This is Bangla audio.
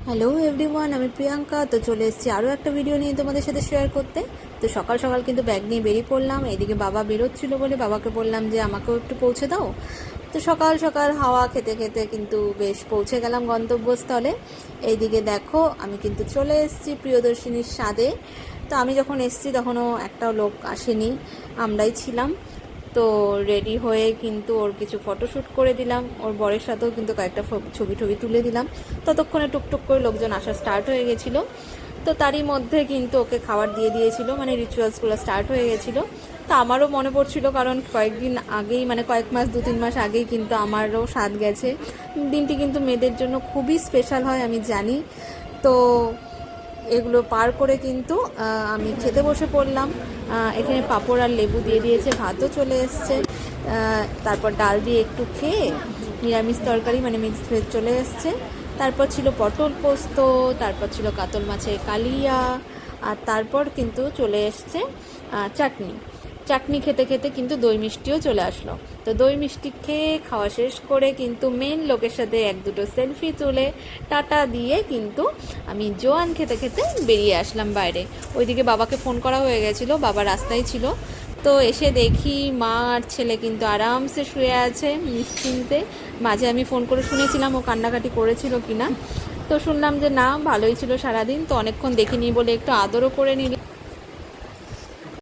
হ্যালো এভরিওয়ান, আমি প্রিয়াঙ্কা। তো চলে এসেছি আরও একটা ভিডিও নিয়ে তোমাদের সাথে শেয়ার করতে। তো সকাল সকাল কিন্তু ব্যাগ নিয়ে বেরিয়ে পড়লাম। এদিকে বাবা বেরোচ্ছিল বলে বাবাকে বললাম যে আমাকেও একটু পৌঁছে দাও। তো সকাল সকাল হাওয়া খেতে খেতে কিন্তু বেশ পৌঁছে গেলাম গন্তব্যস্থলে। এইদিকে দেখো, আমি কিন্তু চলে এসেছি প্রিয়দর্শিনীর স্বাদে। তো আমি যখন এসেছি তখনও একটাও লোক আসেনি, আমরাই ছিলাম। তো রেডি হয়ে কিন্তু ওর কিছু ফটোশ্যুট করে দিলাম, ওর বরের সাথেও কিন্তু কয়েকটা ছবি টবি তুলে দিলাম। ততক্ষণে টুকটুক করে লোকজন আসা স্টার্ট হয়ে গেছিলো। তো তারই মধ্যে কিন্তু ওকে খাবার দিয়ে দিয়েছিল, মানে রিচুয়ালসগুলো স্টার্ট হয়ে গেছিলো। তো আমারও মনে পড়ছিল, কারণ কয়েকদিন আগেই, মানে কয়েক মাস 2-3 মাস আগেই কিন্তু আমারও স্বাদ গেছে। দিনটি কিন্তু মেয়েদের জন্য খুবই স্পেশাল হয়, আমি জানি। তো এগুলো পার করে কিন্তু আমি খেতে বসে পড়লাম। এখানে পাঁপড় আর লেবু দিয়ে দিয়েছে, ভাতও চলে এসছে। তারপর ডাল দিয়ে একটু খেয়ে নিরামিষ তরকারি মানে মিক্সড ভেজ চলে এসছে। তারপর ছিল পটল পোস্ত, তারপর ছিল কাতল মাছের কালিয়া, আর তারপর কিন্তু চলে এসছে চাটনি। চাটনি খেতে খেতে কিন্তু দই মিষ্টিও চলে আসলো। তো দই মিষ্টি খেয়ে খাওয়া শেষ করে কিন্তু মেন লোকের সাথে 1-2 সেলফি তুলে টাটা দিয়ে কিন্তু আমি জোয়ান খেতে খেতে বেরিয়ে আসলাম বাইরে। ওইদিকে বাবাকে ফোন করা হয়ে গেছিলো, বাবা রাস্তায় ছিল। তো এসে দেখি মা আর ছেলে কিন্তু আরামসে শুয়ে আছে নিশ্চিন্তে। মাঝে আমি ফোন করে শুনেছিলাম ও কান্নাকাটি করেছিল কিনা। তো শুনলাম যে না, ভালোই ছিল সারাদিন। তো অনেকক্ষণ দেখিনি বলে একটু আদরও করে নিল।